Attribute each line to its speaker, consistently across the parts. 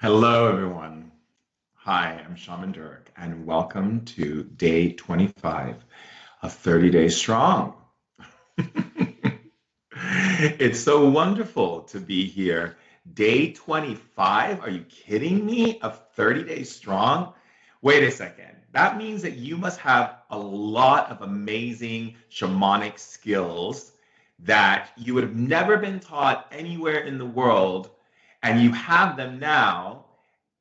Speaker 1: Hello, everyone. Hi, I'm Shaman Dirk, and welcome to day 25 of 30 Days Strong. It's so wonderful to be here. Day 25? Are you kidding me? Of 30 Days Strong? Wait a second. That means that you must have a lot of amazing shamanic skills that you would have never been taught anywhere in the world, and you have them now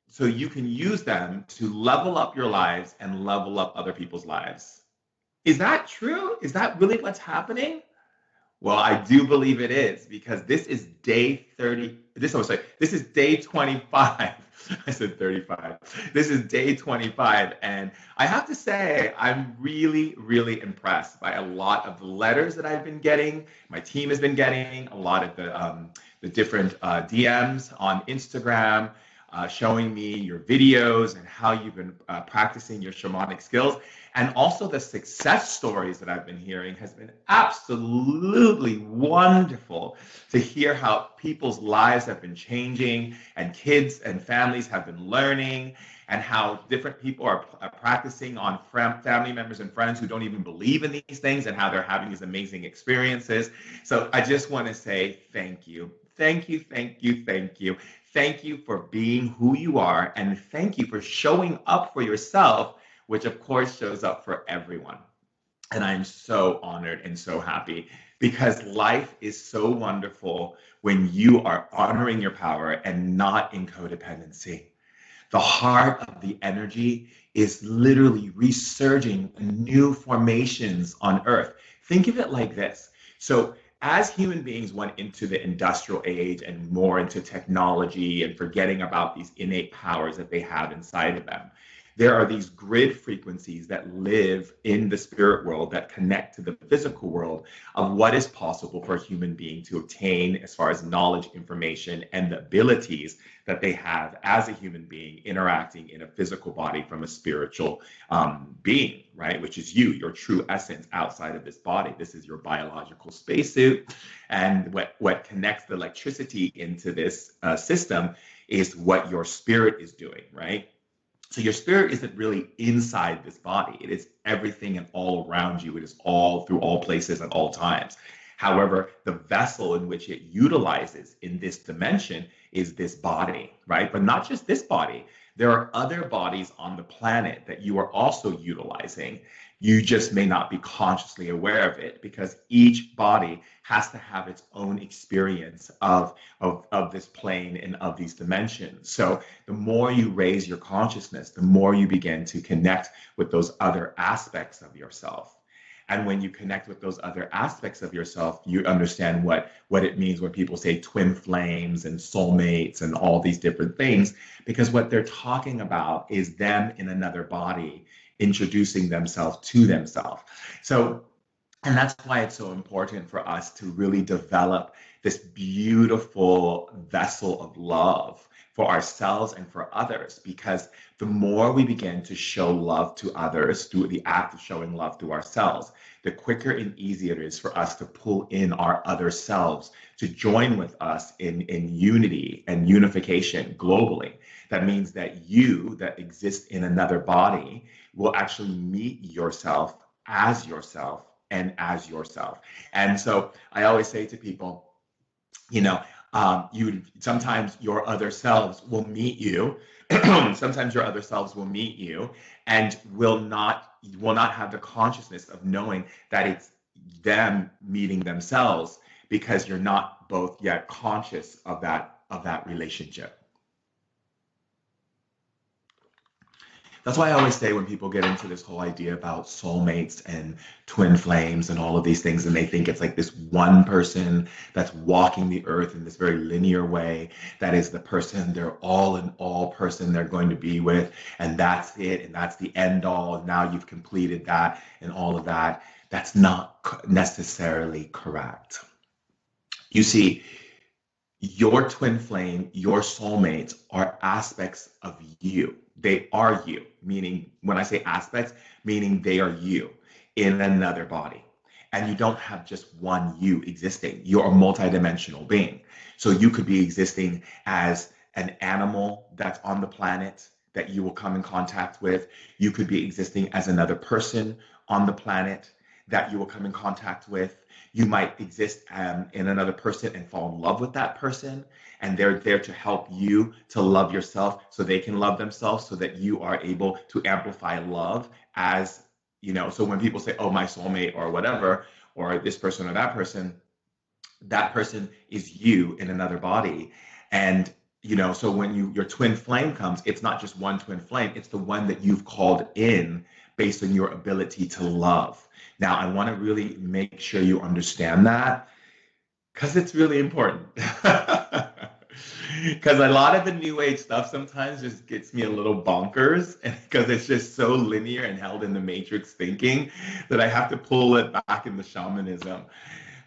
Speaker 1: so you can use them to level up your lives and level up other people's lives. Is that true? Is that really what's happening? Well, I do believe it is because this is day 30. This is day 25. I said 35. This is day 25. And I have to say, I'm really, really impressed by a lot of the letters that I've been getting. My team has been getting a lot of the different DMs on Instagram, showing me your videos and how you've been practicing your shamanic skills. And also the success stories that I've been hearing has been absolutely wonderful to hear how people's lives have been changing and kids and families have been learning and how different people are practicing on family members and friends who don't even believe in these things and how they're having these amazing experiences. So I just want to say thank you. Thank you, thank you, thank you. Thank you for being who you are, and thank you for showing up for yourself, which of course shows up for everyone. And I'm so honored and so happy because life is so wonderful when you are honoring your power and not in codependency. The heart of the energy is literally resurging new formations on Earth. Think of it like this. So as human beings went into the industrial age and more into technology and forgetting about these innate powers that they have inside of them, there are these grid frequencies that live in the spirit world that connect to the physical world of what is possible for a human being to obtain as far as knowledge, information, and the abilities that they have as a human being interacting in a physical body from a spiritual being, right? Which is you, your true essence outside of this body. This is your biological spacesuit. And what connects the electricity into this system is what your spirit is doing, right? So your spirit isn't really inside this body. It is everything and all around you. It is all through all places at all times. However, the vessel in which it utilizes in this dimension is this body, right? But not just this body. There are other bodies on the planet that you are also utilizing. You just may not be consciously aware of it because each body has to have its own experience of this plane and of these dimensions. So the more you raise your consciousness, the more you begin to connect with those other aspects of yourself. And when you connect with those other aspects of yourself, you understand what it means when people say twin flames and soulmates and all these different things, because what they're talking about is them in another body introducing themselves to themselves. So, and that's why it's so important for us to really develop this beautiful vessel of love for ourselves and for others, because the more we begin to show love to others through the act of showing love to ourselves, the quicker and easier it is for us to pull in our other selves to join with us in unity and unification globally. That means that you that exist in another body will actually meet yourself and as yourself. And so I always say to people, you know, you sometimes your other selves will meet you. Sometimes your other selves will meet you and will not have the consciousness of knowing that it's them meeting themselves because you're not both yet conscious of that relationship. That's why I always say when people get into this whole idea about soulmates and twin flames and all of these things, and they think it's like this one person that's walking the earth in this very linear way, that is the person, they're all in all person they're going to be with, and that's it, and that's the end all, and now you've completed that and all of that. That's not necessarily correct. You see, your twin flame, your soulmates are aspects of you. They are you, meaning when I say aspects, meaning they are you in another body. And you don't have just one you existing. You're a multidimensional being. So you could be existing as an animal that's on the planet that you will come in contact with. You could be existing as another person on the planet that you will come in contact with. You might exist in another person and fall in love with that person, and they're there to help you to love yourself so they can love themselves, so that you are able to amplify love as, you know. So when people say, oh, my soulmate or whatever, or this person or that person is you in another body. And you know, so when your twin flame comes, it's not just one twin flame, it's the one that you've called in based on your ability to love. Now, I want to really make sure you understand that, because it's really important. Because a lot of the new age stuff sometimes just gets me a little bonkers, because it's just so linear and held in the matrix thinking that I have to pull it back into shamanism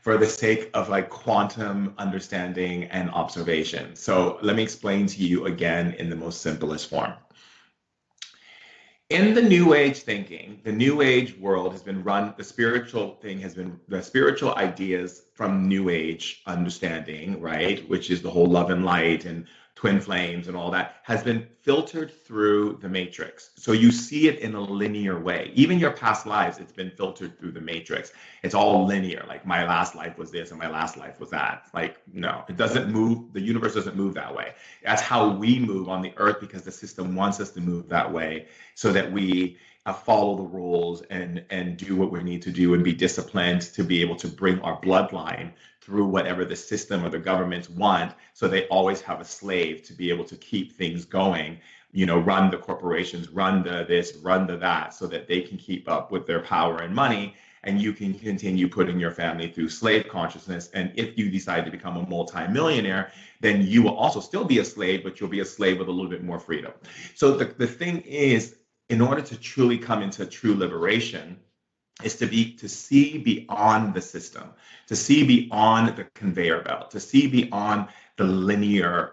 Speaker 1: for the sake of like quantum understanding and observation. So let me explain to you again in the most simplest form. In the new age thinking, the new age world has been run, the spiritual ideas from new age understanding, right? Which is the whole love and light and twin flames and all that, has been filtered through the matrix. So you see it in a linear way. Even your past lives, it's been filtered through the matrix. It's all linear. Like, my last life was this and my last life was that. Like, no, it doesn't move. The universe doesn't move that way. That's how we move on the earth, because the system wants us to move that way, so that we follow the rules and do what we need to do and be disciplined to be able to bring our bloodline through whatever the system or the governments want. So they always have a slave to be able to keep things going, you know, run the corporations, run the this, run the that, so that they can keep up with their power and money. And you can continue putting your family through slave consciousness. And if you decide to become a multimillionaire, then you will also still be a slave, but you'll be a slave with a little bit more freedom. So the thing is, in order to truly come into true liberation, is to see beyond the system, to see beyond the conveyor belt, to see beyond the linear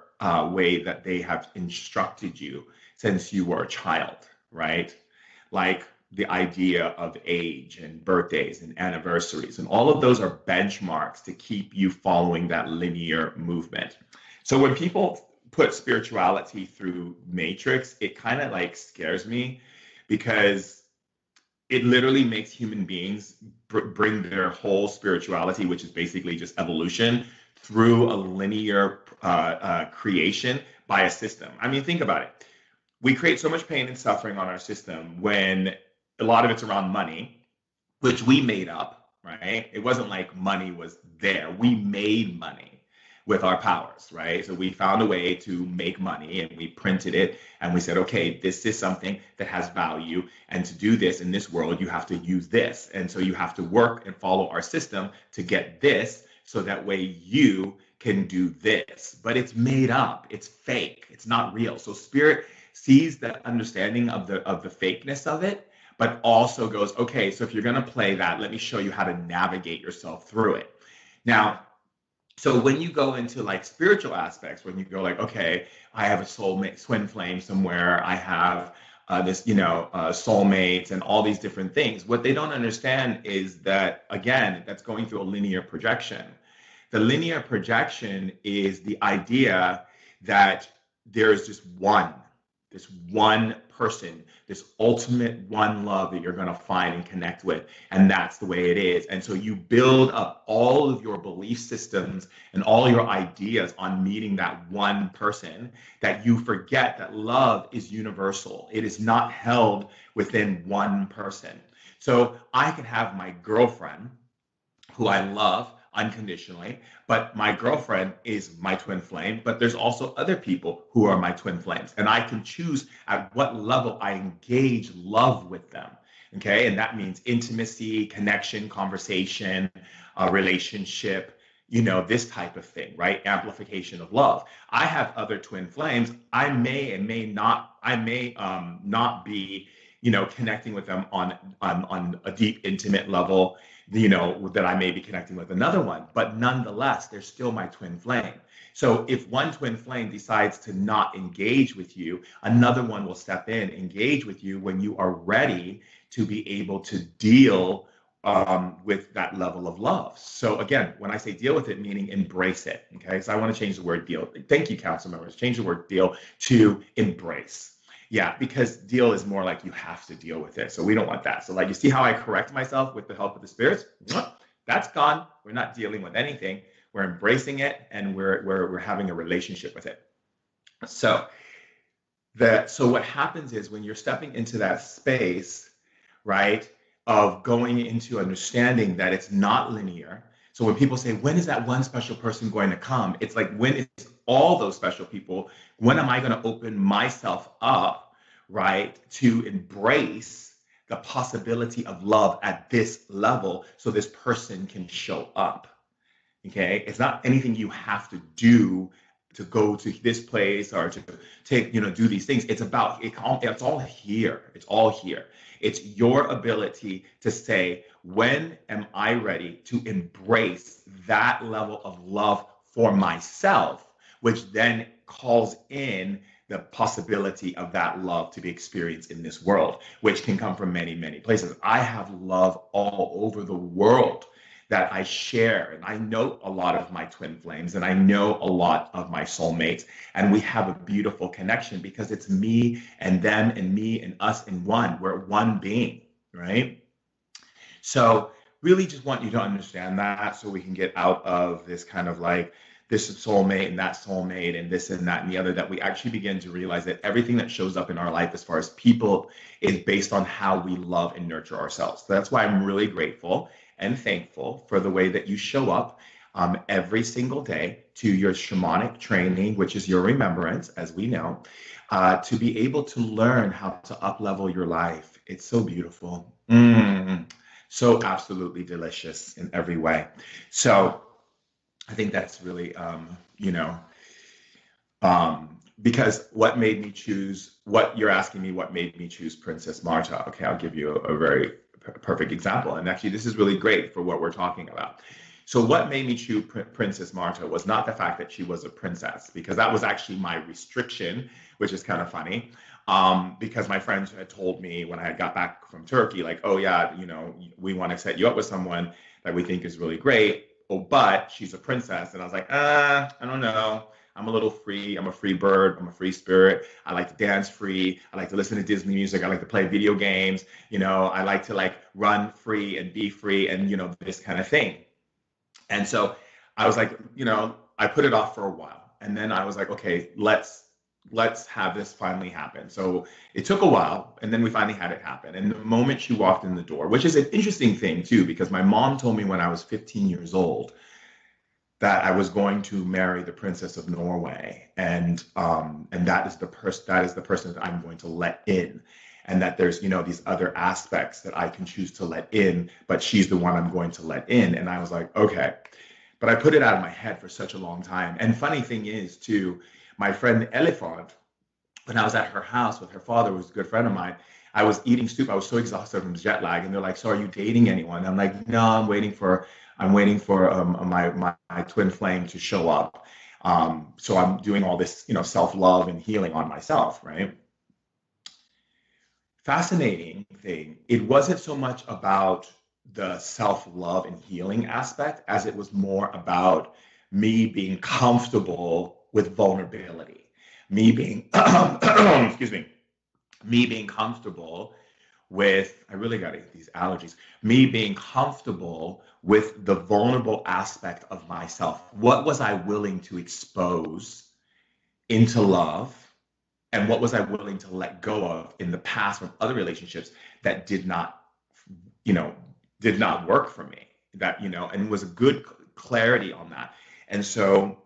Speaker 1: way that they have instructed you since you were a child, right? Like the idea of age and birthdays and anniversaries, and all of those are benchmarks to keep you following that linear movement. So when people put spirituality through matrix, it kind of like scares me, because it literally makes human beings bring their whole spirituality, which is basically just evolution, through a linear creation by a system. I mean, think about it. We create so much pain and suffering on our system when a lot of it's around money, which we made up, right? It wasn't like money was there. We made money with our powers, right? So we found a way to make money, and we printed it, and we said, okay, this is something that has value, and to do this in this world, you have to use this. And so you have to work and follow our system to get this, so that way you can do this. But it's made up, it's fake, it's not real. So spirit sees the understanding of the fakeness of it, but also goes, okay, so if you're gonna play that, let me show you how to navigate yourself through it. Now, so when you go into like spiritual aspects, when you go like, okay, I have a soulmate, twin flame somewhere, I have this, you know, soulmates and all these different things. What they don't understand is that, again, that's going through a linear projection. The linear projection is the idea that there is just this one person, this ultimate one love that you're going to find and connect with. And that's the way it is. And so you build up all of your belief systems and all your ideas on meeting that one person, that you forget that love is universal. It is not held within one person. So I can have my girlfriend, who I love unconditionally, but my girlfriend is my twin flame, but there's also other people who are my twin flames, and I can choose at what level I engage love with them. Okay, and that means intimacy, connection, conversation, relationship, you know, this type of thing, right? Amplification of love. I have other twin flames. I may not be, you know, connecting with them on a deep, intimate level, you know, that I may be connecting with another one, but nonetheless, they're still my twin flame. So if one twin flame decides to not engage with you, another one will step in, engage with you when you are ready to be able to deal with that level of love. So again, when I say deal with it, meaning embrace it. Okay, so I want to change the word deal. Thank you, council members. Change the word deal to embrace. Yeah, because deal is more like you have to deal with it. So we don't want that. So like you see how I correct myself with the help of the spirits? That's gone. We're not dealing with anything. We're embracing it, and we're having a relationship with it. So what happens is when you're stepping into that space, right, of going into understanding that it's not linear. So when people say, when is that one special person going to come? It's like, when is all those special people? When am I going to open myself up, right, to embrace the possibility of love at this level so this person can show up? Okay, it's not anything you have to do to go to this place or to take, do these things. It's about it's all here. It's all here. It's your ability to say, when am I ready to embrace that level of love for myself, which then calls in the possibility of that love to be experienced in this world, which can come from many, many places. I have love all over the world that I share. And I know a lot of my twin flames, and I know a lot of my soulmates. And we have a beautiful connection because it's me and them and me and us in one. We're one being, right? So really just want you to understand that so we can get out of this kind of like, this is soulmate and that soulmate and this and that and the other, that we actually begin to realize that everything that shows up in our life as far as people is based on how we love and nurture ourselves. So that's why I'm really grateful and thankful for the way that you show up every single day to your shamanic training, which is your remembrance, as we know, to be able to learn how to up-level your life. It's so beautiful. So absolutely delicious in every way. So I think that's really, because what made me choose, what you're asking me, what made me choose Princess Marta? Okay, I'll give you a very perfect example. And actually, this is really great for what we're talking about. So what made me choose Princess Marta was not the fact that she was a princess, because that was actually my restriction, which is kind of funny. Because my friends had told me when I got back from Turkey, like, oh yeah, we want to set you up with someone that we think is really great. Oh, but she's a princess. And I was like, I don't know. I'm a little free. I'm a free bird. I'm a free spirit. I like to dance free. I like to listen to Disney music. I like to play video games. I like to like run free and be free and, this kind of thing. And so I was like, I put it off for a while. And then I was like, okay, let's have this finally happen. So it took a while, and then we finally had it happen. And the moment she walked in the door, which is an interesting thing too, because my mom told me when I was 15 years old that I was going to marry the Princess of Norway, and that is the person that I'm going to let in, and that there's these other aspects that I can choose to let in, but she's the one I'm going to let in. And I was like, okay, but I put it out of my head for such a long time. And funny thing is too, my friend Elephant, when I was at her house with her father, who was a good friend of mine, I was eating soup. I was so exhausted from jet lag, and they're like, "So are you dating anyone?" I'm like, "No, I'm waiting for my twin flame to show up." So I'm doing all this, self-love and healing on myself, right? Fascinating thing. It wasn't so much about the self-love and healing aspect as it was more about me being comfortable with vulnerability, me being excuse me being comfortable with, I really got to get these allergies, me being comfortable with the vulnerable aspect of myself. What was I willing to expose into love, and what was I willing to let go of in the past from other relationships that did not work for me, and was a good clarity on that. And so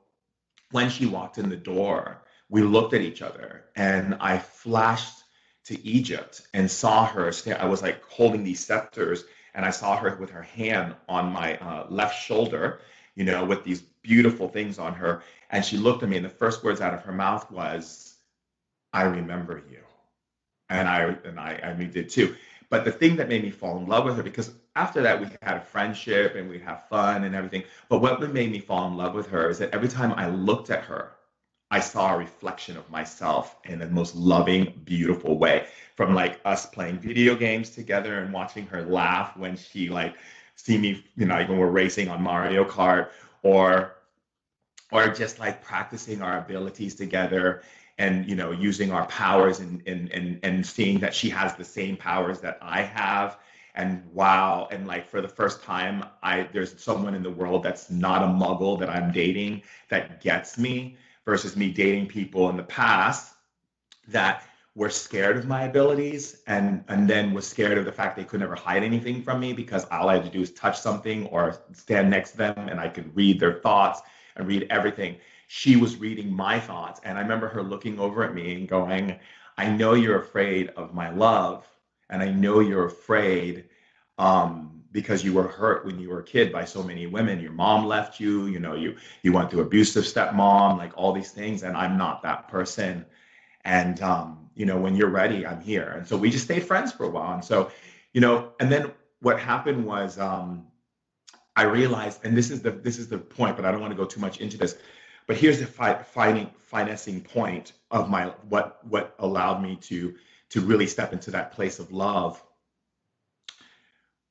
Speaker 1: when she walked in the door, we looked at each other, and I flashed to Egypt and saw her. I was like holding these scepters, and I saw her with her hand on my left shoulder, with these beautiful things on her. And she looked at me, and the first words out of her mouth was, "I remember you." And I did too. But the thing that made me fall in love with her, because after that we had a friendship and we'd have fun and everything. But what made me fall in love with her is that every time I looked at her, I saw a reflection of myself in the most loving, beautiful way. From like us playing video games together and watching her laugh when she like, see me, like when we're racing on Mario Kart, or just like practicing our abilities together, and using our powers, and seeing that she has the same powers that I have. And wow, and like for the first time, there's someone in the world that's not a muggle that I'm dating that gets me, versus me dating people in the past that were scared of my abilities, and then was scared of the fact they could never hide anything from me, because all I had to do is touch something or stand next to them and I could read their thoughts and read everything. She was reading my thoughts, and I remember her looking over at me and going, I know you're afraid of my love, and I know you're afraid because you were hurt when you were a kid by so many women. Your mom left you, you went through abusive stepmom, like all these things, and I'm not that person. And when you're ready, I'm here. And so we just stayed friends for a while. And so, and then what happened was, I realized, and this is the point, but I don't want to go too much into this. But here's the financing point of what allowed me to really step into that place of love.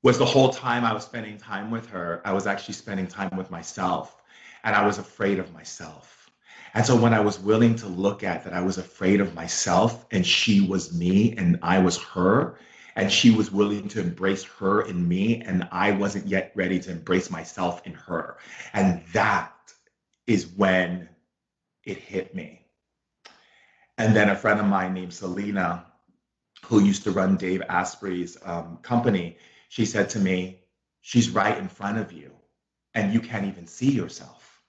Speaker 1: Was the whole time I was spending time with her, I was actually spending time with myself, and I was afraid of myself. And so when I was willing to look at that, I was afraid of myself, and she was me and I was her, and she was willing to embrace her in me, and I wasn't yet ready to embrace myself in her. And that is when it hit me. And then a friend of mine named Selena, who used to run Dave Asprey's company, she said to me, she's right in front of you, and you can't even see yourself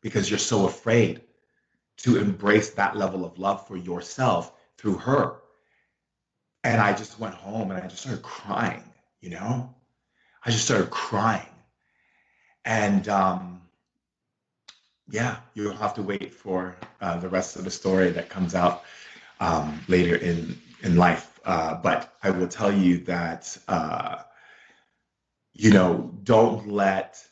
Speaker 1: because you're so afraid to embrace that level of love for yourself through her. And I just went home and I just started crying, I just started crying. And yeah, you'll have to wait for the rest of the story that comes out later in life. But I will tell you that, don't let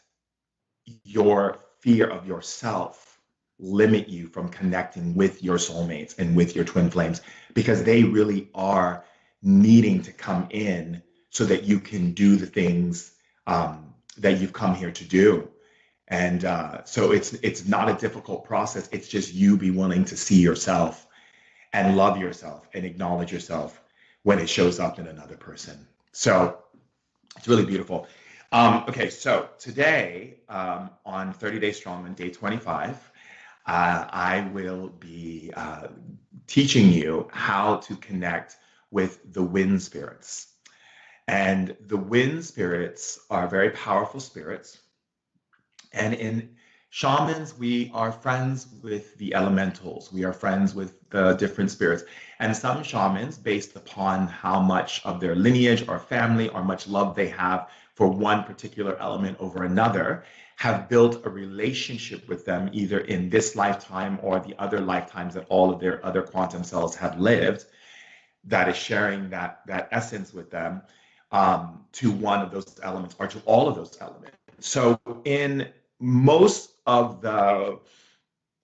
Speaker 1: your fear of yourself limit you from connecting with your soulmates and with your twin flames, because they really are needing to come in so that you can do the things that you've come here to do. And so it's not a difficult process. It's just you be willing to see yourself and love yourself and acknowledge yourself when it shows up in another person. So it's really beautiful. Okay, so today on 30 Days Strong, on day 25, I will be teaching you how to connect with the wind spirits. And the wind spirits are very powerful spirits. And in shamans, we are friends with the elementals. We are friends with the different spirits. And some shamans, based upon how much of their lineage or family or much love they have for one particular element over another, have built a relationship with them either in this lifetime or the other lifetimes that all of their other quantum selves have lived, that is sharing that essence with them to one of those elements or to all of those elements. So in most of the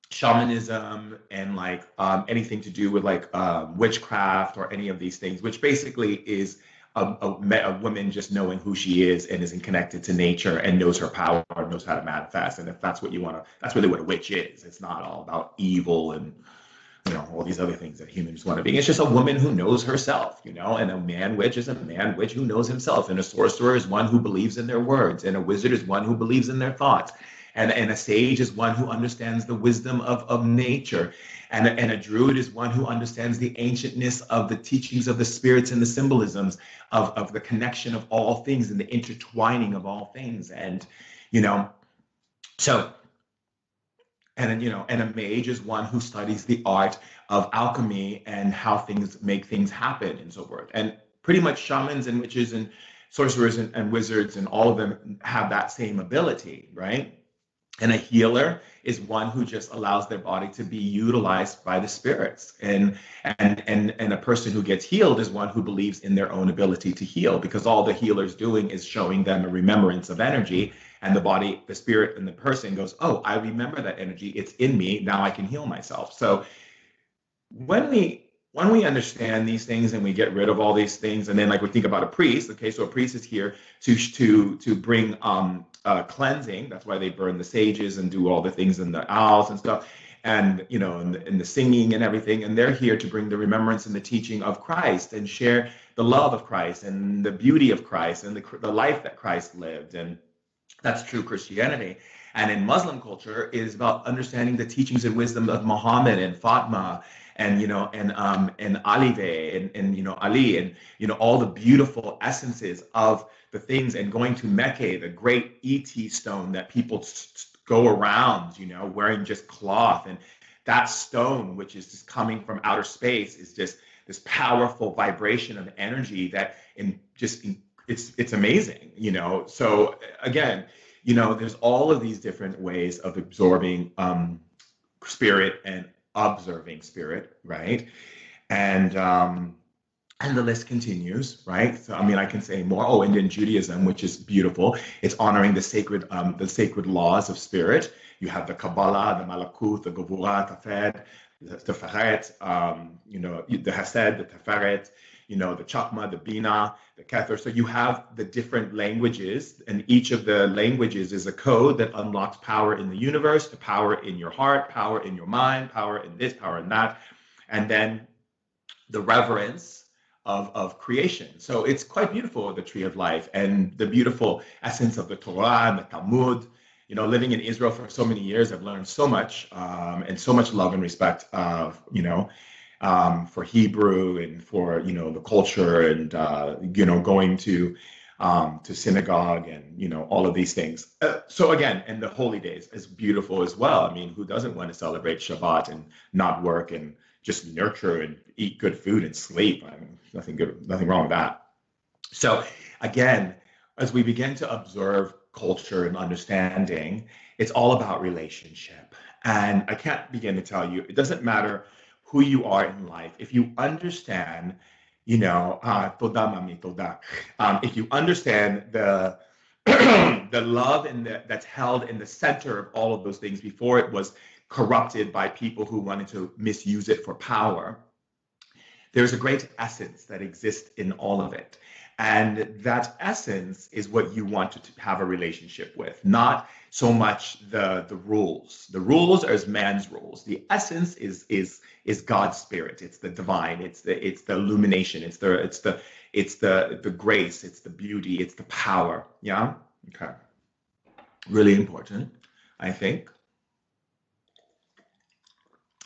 Speaker 1: shamanism and like anything to do with like witchcraft or any of these things, which basically is a woman just knowing who she is and isn't connected to nature and knows her power, knows how to manifest. And if that's what you want to, that's really what a witch is. It's not all about evil and all these other things that humans want to be. It's just a woman who knows herself, and a man witch is a man witch who knows himself. And a sorcerer is one who believes in their words. And a wizard is one who believes in their thoughts. And a sage is one who understands the wisdom of nature. And a druid is one who understands the ancientness of the teachings of the spirits and the symbolisms of the connection of all things and the intertwining of all things. And, so, and a mage is one who studies the art of alchemy and how things make things happen and so forth. And pretty much shamans and witches and sorcerers and wizards and all of them have that same ability, right? And a healer is one who just allows their body to be utilized by the spirits. And a person who gets healed is one who believes in their own ability to heal, because all the healer's doing is showing them a remembrance of energy. And the body, the spirit, and the person goes, oh, I remember that energy. It's in me. Now I can heal myself. So when we when we understand these things and we get rid of all these things, and then like we think about a priest, okay, so a priest is here to bring cleansing. That's why they burn the sages and do all the things in the owls and stuff, and in the singing and everything. And they're here to bring the remembrance and the teaching of Christ and share the love of Christ and the beauty of Christ and the life that Christ lived. And that's true Christianity. And in Muslim culture, it is about understanding the teachings and wisdom of Muhammad and Fatma and Ali and Ali and all the beautiful essences of the things, and going to Mecca, the great ET stone that people go around, wearing just cloth, and that stone, which is just coming from outer space, is just this powerful vibration of energy that it's amazing, So again, there's all of these different ways of absorbing spirit and observing spirit, right? And the list continues, right? So I mean, I can say more. Oh, and in Judaism, which is beautiful, it's honoring the sacred laws of spirit. You have the Kabbalah, the Malakut, the Gevurah, the Tiferet, the Hesed, the Tiferet, the Chakma, the Bina, the Kether. So you have the different languages, and each of the languages is a code that unlocks power in the universe, the power in your heart, power in your mind, power in this, power in that, and then the reverence of creation. So it's quite beautiful, the tree of life, and the beautiful essence of the Torah and the Talmud. Living in Israel for so many years, I've learned so much, and so much love and respect, for Hebrew and for the culture, and going to synagogue and all of these things. So again, and the holy days is beautiful as well. I mean, who doesn't want to celebrate Shabbat and not work and just nurture and eat good food and sleep? I mean, nothing wrong with that. So again, as we begin to observe culture and understanding, it's all about relationship. And I can't begin to tell you, it doesn't matter who you are in life. If you understand, toda mami, toda. If you understand the the love that's held in the center of all of those things before it was corrupted by people who wanted to misuse it for power, there's a great essence that exists in all of it. And that essence is what you want to have a relationship with, not so much the rules. The rules are man's rules. The essence is God's spirit. It's the divine. It's the illumination. It's the grace. It's the beauty. It's the power. Yeah. Okay. Really important, I think.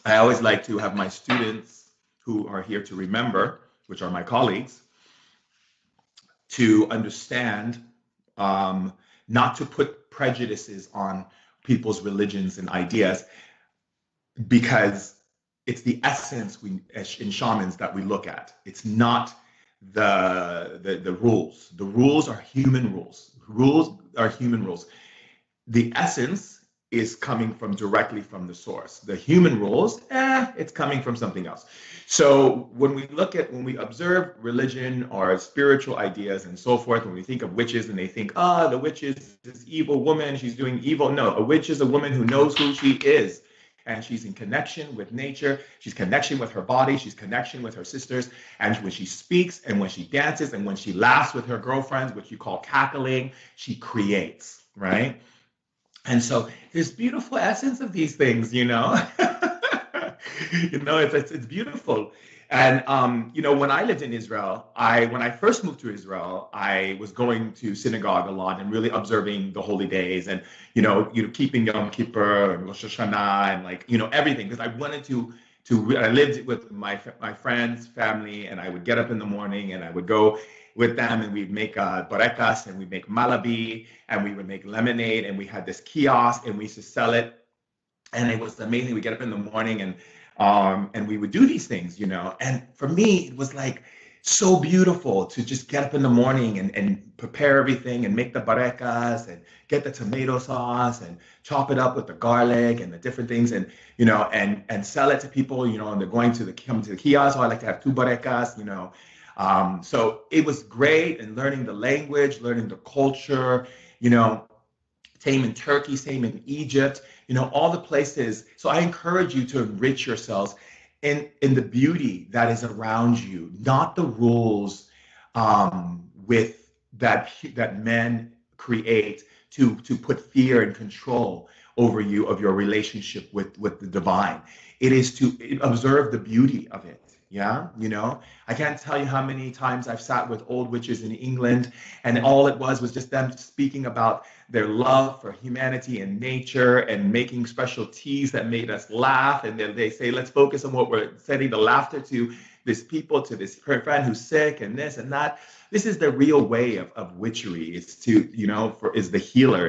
Speaker 1: I always like to have my students who are here to remember, which are my colleagues, to understand, not to put prejudices on people's religions and ideas, because it's the essence in shamans that we look at. It's not the rules. The rules are human rules. Rules are human rules. The essence is coming directly from the source. The human rules, it's coming from something else. So when we observe religion or spiritual ideas and so forth, when we think of witches and they think, the witch is this evil woman, she's doing evil. No, a witch is a woman who knows who she is. And she's in connection with nature. She's connection with her body. She's connection with her sisters. And when she speaks and when she dances and when she laughs with her girlfriends, which you call cackling, she creates, right? And so there's beautiful essence of these things, it's beautiful. And, when I lived in Israel, when I first moved to Israel, I was going to synagogue a lot and really observing the holy days and, keeping Yom Kippur and Rosh Hashanah and everything. Because I wanted I lived with my friends, family, and I would get up in the morning and I would go with them and we'd make barekas and we'd make malabi and we would make lemonade, and we had this kiosk and we used to sell it. And it was amazing. We get up in the morning and we would do these things, and for me, it was like so beautiful to just get up in the morning and prepare everything and make the barekas and get the tomato sauce and chop it up with the garlic and the different things and, and sell it to people, and they're come to the kiosk. So I like to have 2 barekas, so it was great, and learning the language, learning the culture, same in Turkey, same in Egypt, all the places. So I encourage you to enrich yourselves in the beauty that is around you, not the rules with that men create to put fear and control over you of your relationship with the divine. It is to observe the beauty of it. Yeah, you know, I can't tell you how many times I've sat with old witches in England, and all it was just them speaking about their love for humanity and nature and making special teas that made us laugh. And then they say, let's focus on what we're sending the laughter to this people, to this friend who's sick and this and that. This is the real way of witchery. It's to, you know, is the healer.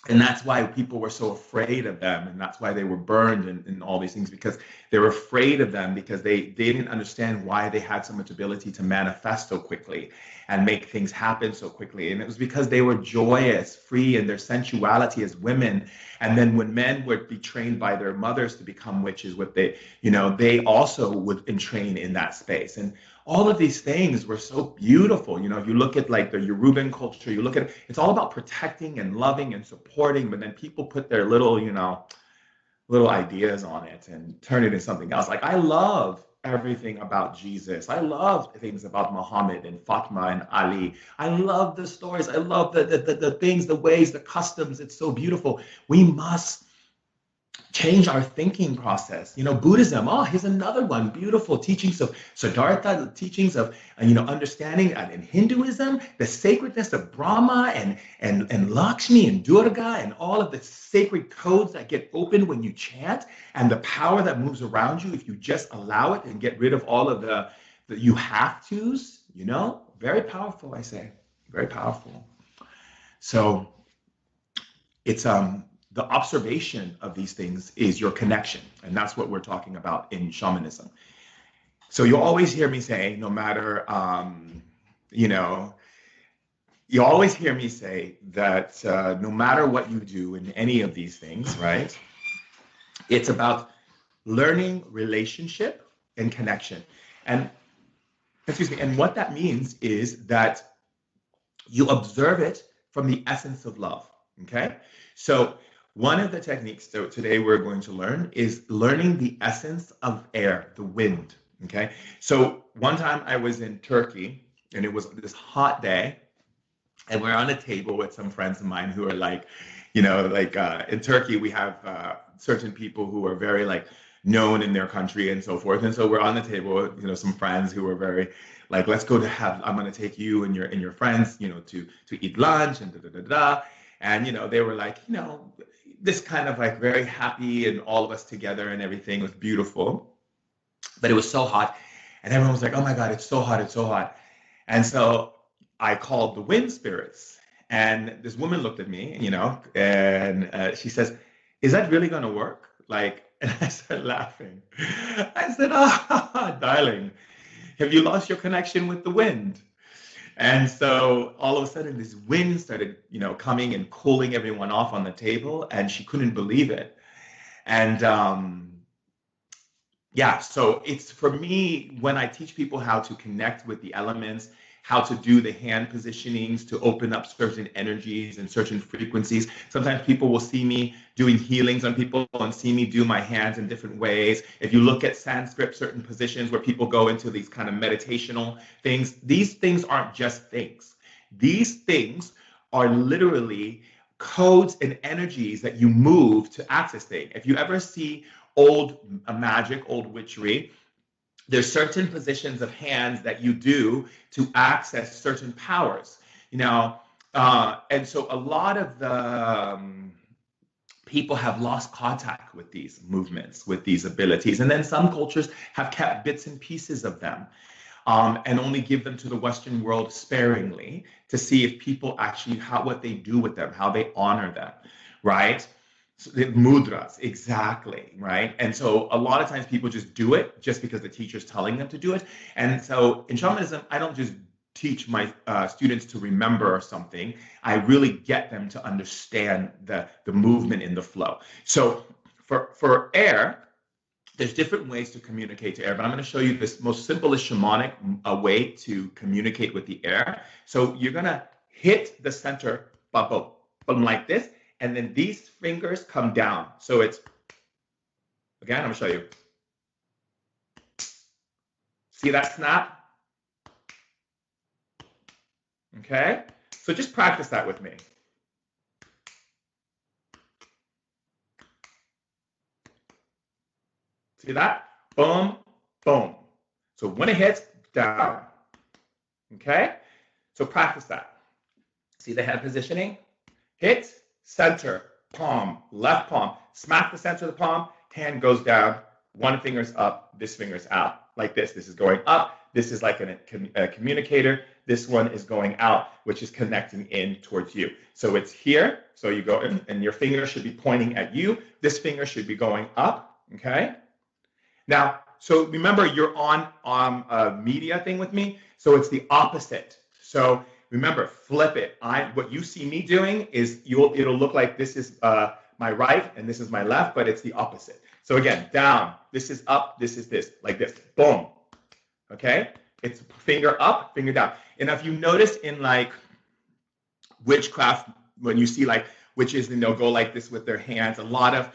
Speaker 1: And that's why people were so afraid of them, and that's why they were burned and all these things, because they were afraid of them, because they didn't understand why they had so much ability to manifest so quickly and make things happen so quickly. And it was because they were joyous, free in their sensuality as women. And then when men would be trained by their mothers to become witches, they also would entrain in that space. And all of these things were so beautiful. You know, if you look at like the Yoruban culture, you look at it, it's all about protecting and loving and supporting, but then people put their little, little ideas on it and turn it into something else. Like, I love everything about Jesus. I love things about Muhammad and Fatima and Ali. I love the stories. I love the things, the ways, the customs. It's so beautiful. We must change our thinking process. You know, Buddhism, oh, here's another one, beautiful teachings of Siddhartha, the teachings of, understanding in Hinduism, the sacredness of Brahma and Lakshmi and Durga and all of the sacred codes that get opened when you chant, and the power that moves around you if you just allow it and get rid of all of the you have to's, very powerful, I say, very powerful. So it's, the observation of these things is your connection. And that's what we're talking about in shamanism. So you'll always hear me say, no matter, you always hear me say that no matter what you do in any of these things, right, it's about learning relationship and connection. And, and what that means is that you observe it from the essence of love, okay? So one of the techniques that today we're going to learn is learning the essence of air, the wind, okay? So one time I was in Turkey, and it was this hot day, and we're on a table with some friends of mine who are like, in Turkey, we have certain people who are very known in their country and so forth. And so we're on the table with, some friends who are very like, let's go I'm going to take you and your friends, to eat lunch and da-da-da-da. And, they were like, this kind of very happy, and all of us together and everything was beautiful, but it was so hot. And everyone was like, oh my God, it's so hot, it's so hot. And so I called the wind spirits, and this woman looked at me, and she says, is that really going to work? And I started laughing. I said, darling, have you lost your connection with the wind? And so all of a sudden this wind started, coming and cooling everyone off on the table, and she couldn't believe it. And so it's, for me, when I teach people how to connect with the elements, how to do the hand positionings to open up certain energies and certain frequencies. Sometimes people will see me doing healings on people and see me do my hands in different ways. If you look at Sanskrit, certain positions where people go into these kind of meditational things, these things aren't just things. These things are literally codes and energies that you move to access things. If you ever see old magic, old witchery, there's certain positions of hands that you do to access certain powers, and so a lot of the people have lost contact with these movements, with these abilities. And then some cultures have kept bits and pieces of them, and only give them to the Western world sparingly to see if people actually, what they do with them, how they honor them, right? So the mudras, exactly, right? And so a lot of times people just do it just because the teacher's telling them to do it. And so in shamanism, I don't just teach my students to remember something. I really get them to understand the movement in the flow. So for air, there's different ways to communicate to air, but I'm going to show you this most simplest shamanic way to communicate with the air. So you're going to hit the center bubble like this, and then these fingers come down. So it's, again, I'm going to show you. See that snap? Okay, so just practice that with me. See that? Boom, boom. So when it hits, down. Okay, so practice that. See the head positioning? Hit, center, palm, left palm. Smack the center of the palm, hand goes down, one finger's up, this finger's out. Like this. This is going up. This is like a communicator. This one is going out, which is connecting in towards you. So it's here. So you go in, and your finger should be pointing at you. This finger should be going up. Okay. Now, so remember, you're on a media thing with me. So it's the opposite. So remember, flip it. What you see me doing is it'll look like this is my right and this is my left, but it's the opposite. So again, down. This is up. This is this, like this. Boom. Okay. It's finger up, finger down. And if you notice in like witchcraft, when you see like witches and they'll go like this with their hands, a lot of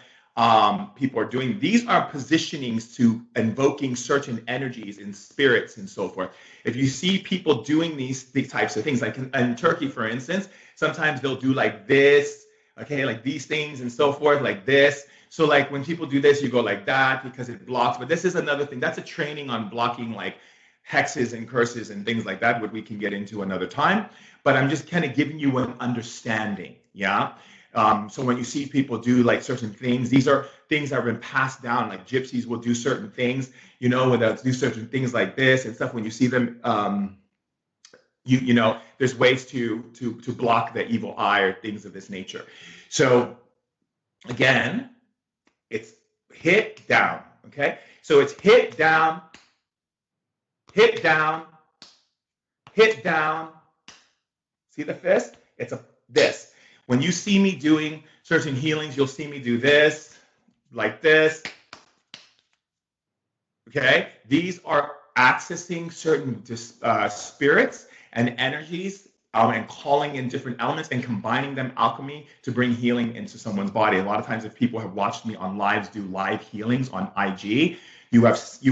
Speaker 1: people are doing, these are positionings to invoking certain energies and spirits and so forth. If you see people doing these types of things, like in Turkey, for instance, sometimes they'll do like this, okay, like these things and so forth, like this. So like when people do this, you go like that because it blocks. But this is another thing. That's a training on blocking like hexes and curses and things like that, what we can get into another time. But I'm just kind of giving you an understanding, yeah? So when you see people do like certain things, these are things that have been passed down, like gypsies will do certain things, you know, when they'll do certain things like this and stuff. When you see them, you know, there's ways to block the evil eye or things of this nature. So again, it's hit down, okay? So it's hit down, hit down, hit down. See the fist? It's this. When you see me doing certain healings, you'll see me do this, like this. Okay? These are accessing certain spirits and energies and calling in different elements and combining them, alchemy, to bring healing into someone's body. A lot of times if people have watched me on lives do live healings on IG, you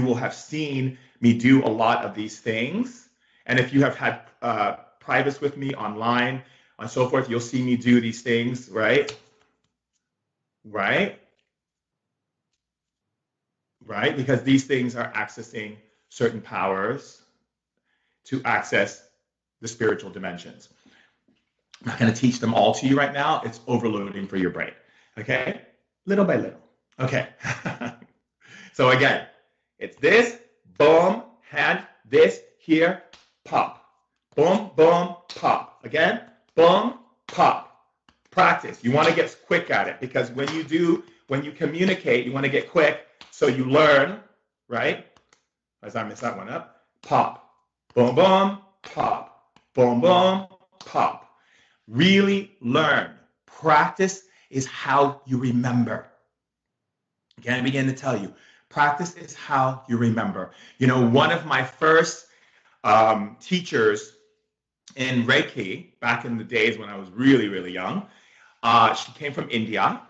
Speaker 1: will have seen me do a lot of these things. And if you have had privates with me online and so forth, you'll see me do these things, right? Right? Right? Because these things are accessing certain powers to access the spiritual dimensions. I'm not going to teach them all to you right now. It's overloading for your brain. Okay? Little by little. Okay. So again, it's this, boom, hand, this, here, pop. Boom, boom, pop. Again, boom, pop. Practice. You want to get quick at it because when you communicate, you want to get quick so you learn, right? As I mess that one up, pop. Boom, boom, pop. Boom, boom, pop. Really learn. Practice is how you remember. Again, I begin to tell you, practice is how you remember. You know, one of my first teachers in Reiki, back in the days when I was really, really young, she came from India,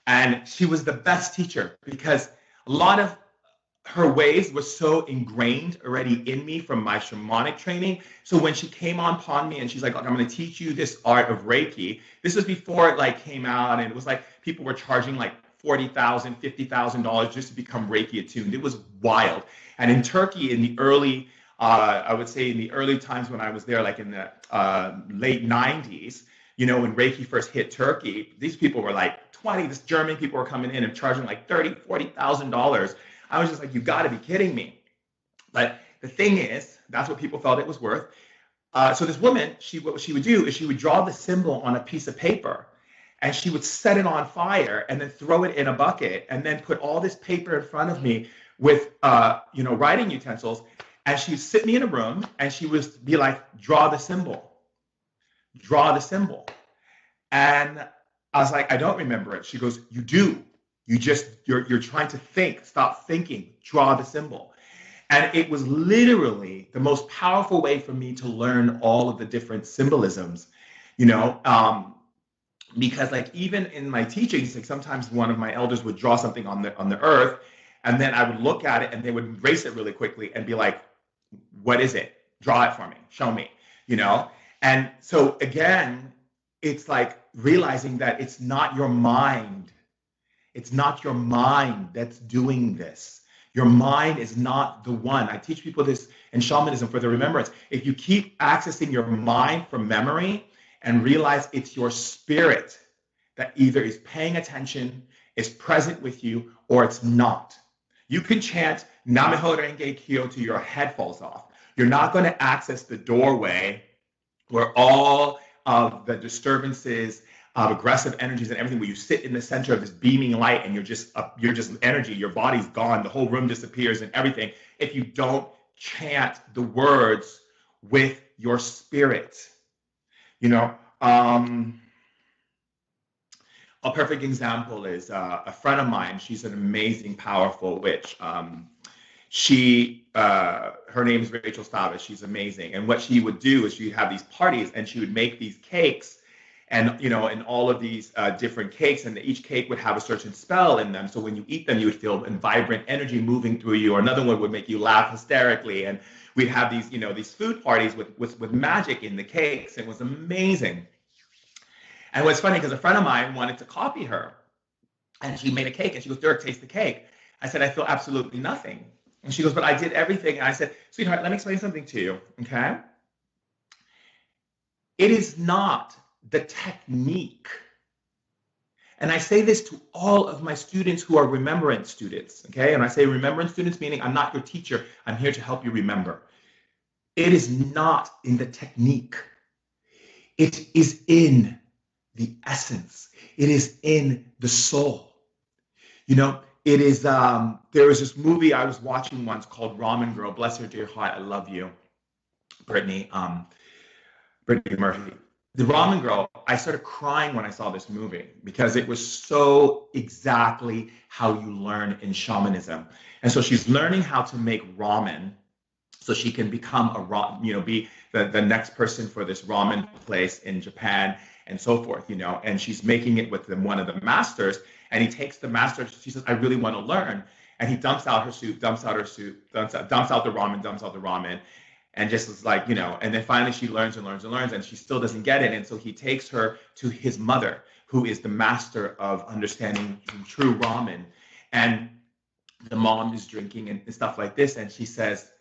Speaker 1: and she was the best teacher because a lot of her ways were so ingrained already in me from my shamanic training. So when she came upon me and she's like, I'm going to teach you this art of Reiki. This was before it like came out, and it was like people were charging like $40,000, $50,000 just to become Reiki attuned. It was wild. And in Turkey in the early, I would say in the early times when I was there, like in the late 90s, you know, when Reiki first hit Turkey, these people were like 20, this German people were coming in and charging like $30,000, $40,000. I was just like, you got to be kidding me. But the thing is, that's what people felt it was worth. So this woman, what she would do is she would draw the symbol on a piece of paper, and she would set it on fire and then throw it in a bucket and then put all this paper in front of me with, you know, writing utensils. And she would sit me in a room and she would be like, draw the symbol, draw the symbol. And I was like, I don't remember it. She goes, you do. You're trying to think, stop thinking, draw the symbol. And it was literally the most powerful way for me to learn all of the different symbolisms, you know, because like even in my teachings, like sometimes one of my elders would draw something on the earth, and then I would look at it and they would erase it really quickly and be like, What is it? Draw it for me. Show me, you know? And so again, it's like realizing that it's not your mind. It's not your mind that's doing this. Your mind is not the one. I teach people this in shamanism for the remembrance. If you keep accessing your mind for memory and realize it's your spirit that either is paying attention, is present with you, or it's not. You can chant Namaho Renge Kyo till your head falls off. You're not going to access the doorway where all of the disturbances of aggressive energies and everything, where you sit in the center of this beaming light and you're just energy, your body's gone, the whole room disappears and everything, if you don't chant the words with your spirit. You know, a perfect example is a friend of mine. She's an amazing, powerful witch. Her name is Rachel Stavas. She's amazing. And what she would do is she'd have these parties and she would make these cakes, and and all of these different cakes, and each cake would have a certain spell in them. So when you eat them, you would feel a vibrant energy moving through you, or another one would make you laugh hysterically. And we'd have these, these food parties with magic in the cakes. It was amazing. And what's funny, because a friend of mine wanted to copy her, and she made a cake, and she goes, "Dirk, taste the cake." I said, "I feel absolutely nothing." And she goes, "But I did everything." And I said, "Sweetheart, let me explain something to you, okay? It is not the technique." And I say this to all of my students who are remembrance students, okay? And I say remembrance students, meaning I'm not your teacher. I'm here to help you remember. It is not in the technique. It is in the essence. It is in the soul. It is, there was this movie I was watching once called Ramen Girl. Bless her dear heart. I love you, Brittany Murphy. The Ramen Girl, I started crying when I saw this movie because it was so exactly how you learn in shamanism. And so she's learning how to make ramen so she can become be the next person for this ramen place in Japan and so forth, and she's making it with one of the masters, and he takes the master, she says, "I really want to learn." And he dumps out her soup, dumps out the ramen, and just is like, and then finally she learns and learns and learns, and she still doesn't get it. And so he takes her to his mother, who is the master of understanding true ramen. And the mom is drinking and stuff like this, and she says,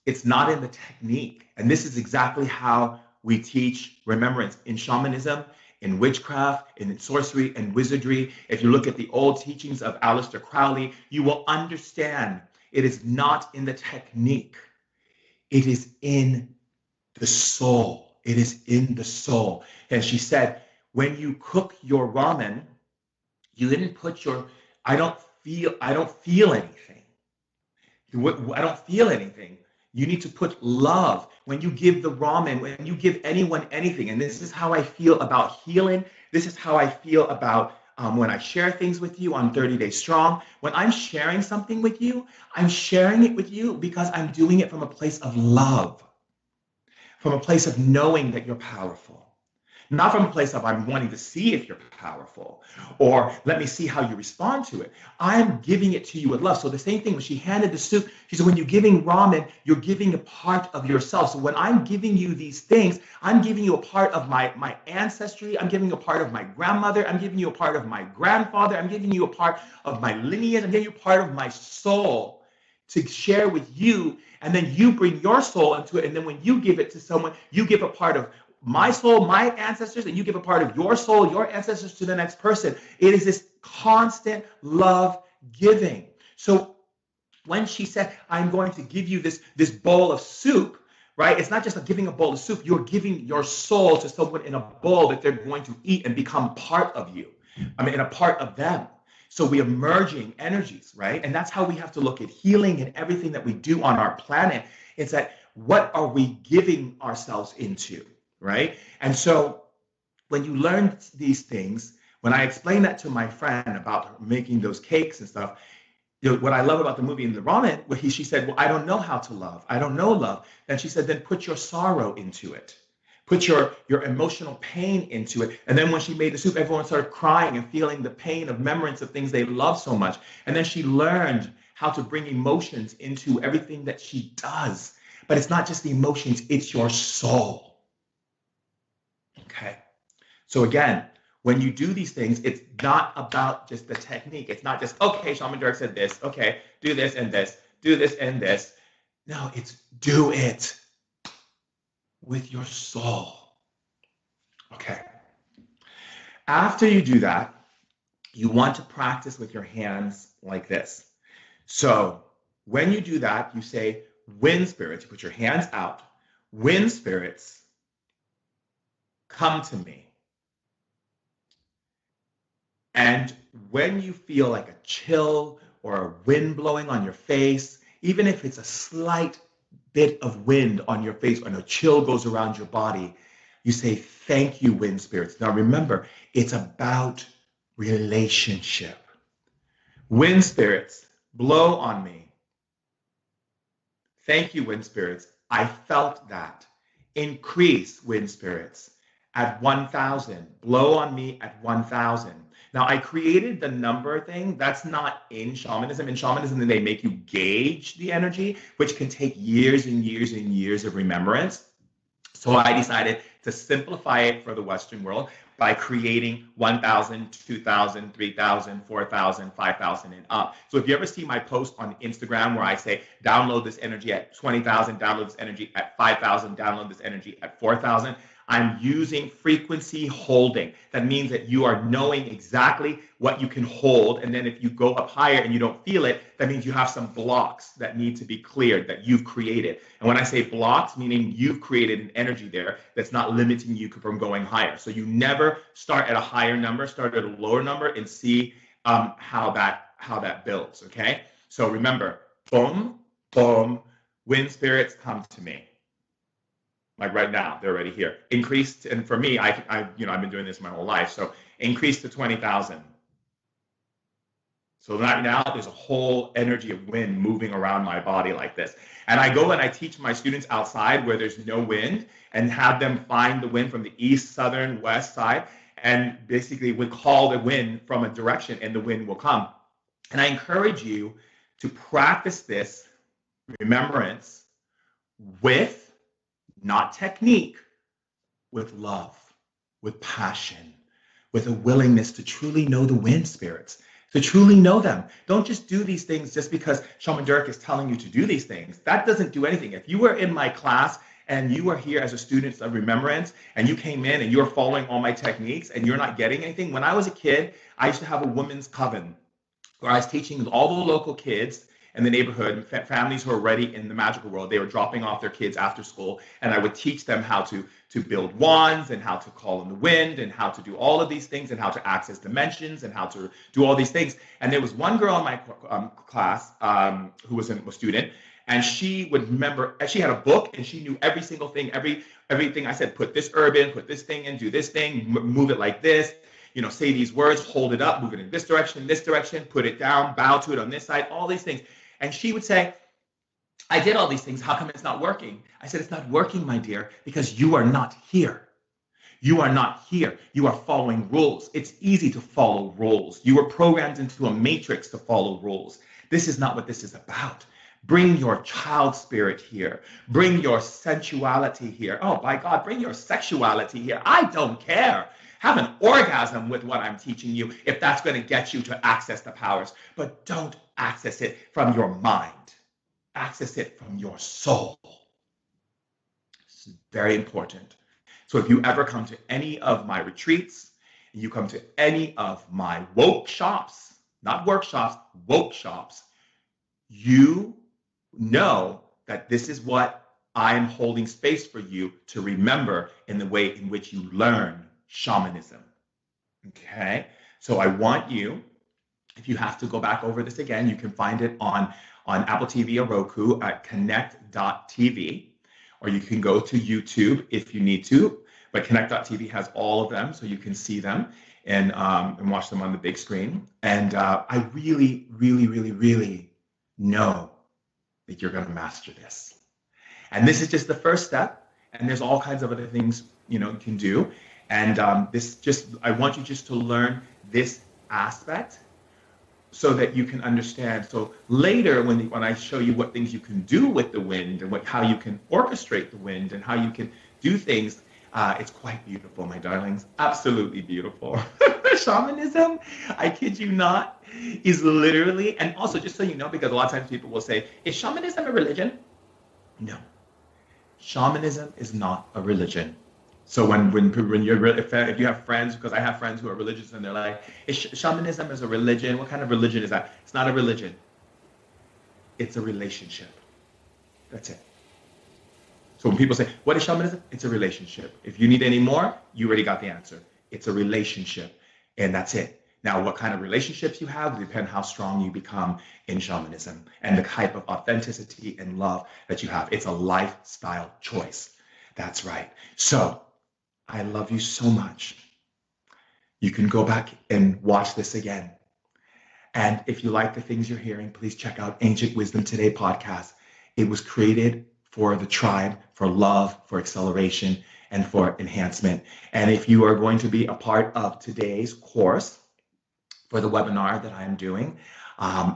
Speaker 1: "It's not in the technique." And this is exactly how we teach remembrance in shamanism, in witchcraft, in sorcery and wizardry. If you look at the old teachings of Aleister Crowley, you will understand it is not in the technique. It is in the soul. It is in the soul. And she said, when you cook your ramen, you didn't put I don't feel anything. I don't feel anything. You need to put love. When you give the ramen, when you give anyone anything, and this is how I feel about healing. This is how I feel about when I share things with you on 30 Days Strong. When I'm sharing something with you, I'm sharing it with you because I'm doing it from a place of love, from a place of knowing that you're powerful. Not from a place of I'm wanting to see if you're powerful or let me see how you respond to it. I'm giving it to you with love. So the same thing when she handed the soup, she said, when you're giving ramen, you're giving a part of yourself. So when I'm giving you these things, I'm giving you a part of my ancestry. I'm giving you a part of my grandmother. I'm giving you a part of my grandfather. I'm giving you a part of my lineage. I'm giving you a part of my soul to share with you. And then you bring your soul into it. And then when you give it to someone, you give a part of my soul, my ancestors, and you give a part of your soul, your ancestors to the next person. It is this constant love giving. So when she said, I'm going to give you this bowl of soup, right? It's not just like giving a bowl of soup. You're giving your soul to someone in a bowl that they're going to eat and become part of you. And a part of them. So we are merging energies, right? And that's how we have to look at healing and everything that we do on our planet. It's that what are we giving ourselves into? Right? And so when you learn these things, when I explain that to my friend about making those cakes and stuff, what I love about the movie and the ramen, she said, well, I don't know how to love. I don't know love. And she said, then put your sorrow into it. Put your emotional pain into it. And then when she made the soup, everyone started crying and feeling the pain of remembrance of things they love so much. And then she learned how to bring emotions into everything that she does. But it's not just the emotions, it's your soul. Okay. So again, when you do these things, it's not about just the technique. It's not just, okay, Shaman Durek said this. Okay, do this and this, do this and this. No, it's do it with your soul. Okay. After you do that, you want to practice with your hands like this. So when you do that, you say, wind spirits, you put your hands out, wind spirits, come to me. And when you feel like a chill or a wind blowing on your face, even if it's a slight bit of wind on your face and a chill goes around your body, you say, thank you, wind spirits. Now remember, it's about relationship. Wind spirits, blow on me. Thank you, wind spirits. I felt that. Increase, wind spirits, at 1,000. Blow on me at 1,000. Now, I created the number thing. That's not in shamanism. In shamanism, they make you gauge the energy, which can take years and years and years of remembrance. So I decided to simplify it for the Western world by creating 1,000, 2,000, 3,000, 4,000, 5,000, and up. So if you ever see my post on Instagram where I say, download this energy at 20,000, download this energy at 5,000, download this energy at 4,000, I'm using frequency holding. That means that you are knowing exactly what you can hold. And then if you go up higher and you don't feel it, that means you have some blocks that need to be cleared that you've created. And when I say blocks, meaning you've created an energy there that's not limiting you from going higher. So you never start at a higher number, start at a lower number and see how that builds, okay? So remember, boom, boom, wind spirits come to me. Like right now, they're already here. Increased, and for me, I've been doing this my whole life. So increase to 20,000. So right now, there's a whole energy of wind moving around my body like this. And I go and I teach my students outside where there's no wind and have them find the wind from the east, southern, west side, and basically would call the wind from a direction and the wind will come. And I encourage you to practice this remembrance with, not technique, with love, with passion, with a willingness to truly know the wind spirits, to truly know them. Don't just do these things just because Shaman Durek is telling you to do these things. That doesn't do anything. If you were in my class and you were here as a student of remembrance and you came in and you were following all my techniques and you're not getting anything, when I was a kid, I used to have a women's coven where I was teaching all the local kids in the neighborhood, families who are already in the magical world. They were dropping off their kids after school, and I would teach them how to build wands and how to call in the wind and how to do all of these things and how to access dimensions and how to do all these things. And there was one girl in my class who was a student, and she would remember, she had a book and she knew every single thing, everything I said, put this herb in, put this thing in, do this thing, move it like this, say these words, hold it up, move it in this direction, put it down, bow to it on this side, all these things. And she would say, I did all these things. How come it's not working? I said, it's not working, my dear, because you are not here. You are not here. You are following rules. It's easy to follow rules. You were programmed into a matrix to follow rules. This is not what this is about. Bring your child spirit here. Bring your sensuality here. Oh, by God, bring your sexuality here. I don't care. Have an orgasm with what I'm teaching you if that's going to get you to access the powers. But don't access it from your mind. Access it from your soul. This is very important. So if you ever come to any of my retreats, and you come to any of my woke shops, not workshops, woke shops, you know that this is what I'm holding space for you to remember in the way in which you learn shamanism. Okay, so I want you, if you have to go back over this again, you can find it on Apple TV or Roku at KNEKT.TV, or you can go to YouTube if you need to, but KNEKT.TV has all of them so you can see them and watch them on the big screen. And I really, really, really, really know that you're going to master this. And this is just the first step, and there's all kinds of other things you can do. And I want you just to learn this aspect so that you can understand. So later, when I show you what things you can do with the wind and how you can orchestrate the wind and how you can do things, it's quite beautiful, my darlings. Absolutely beautiful. Shamanism, I kid you not, is literally, and also just so you know, because a lot of times people will say, is shamanism a religion? No. Shamanism is not a religion. So when you're if you have friends, because I have friends who are religious and they're like, shamanism is a religion. What kind of religion is that? It's not a religion. It's a relationship. That's it. So when people say, what is shamanism? It's a relationship. If you need any more, you already got the answer. It's a relationship, and that's it. Now, what kind of relationships you have will depend how strong you become in shamanism and the type of authenticity and love that you have. It's a lifestyle choice. That's right. So I love you so much. You can go back and watch this again. And if you like the things you're hearing, please check out Ancient Wisdom Today podcast. It was created for the tribe, for love, for acceleration, and for enhancement. And if you are going to be a part of today's course for the webinar that I'm doing,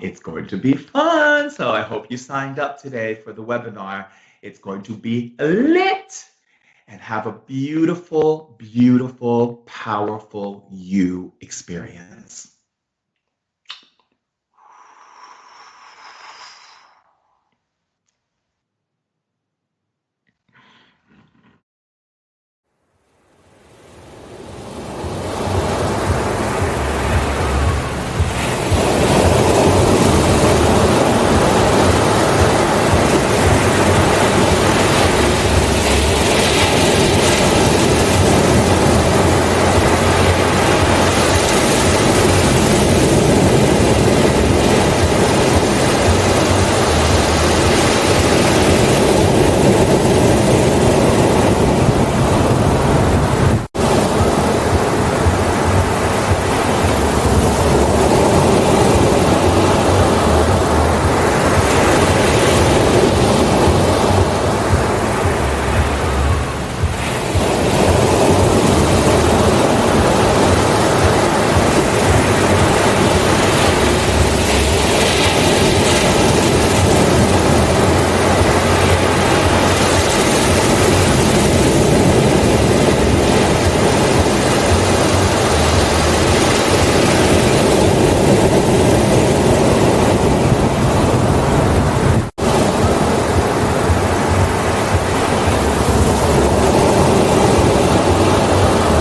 Speaker 1: it's going to be fun. So I hope you signed up today for the webinar. It's going to be lit. And have a beautiful, beautiful, powerful you experience.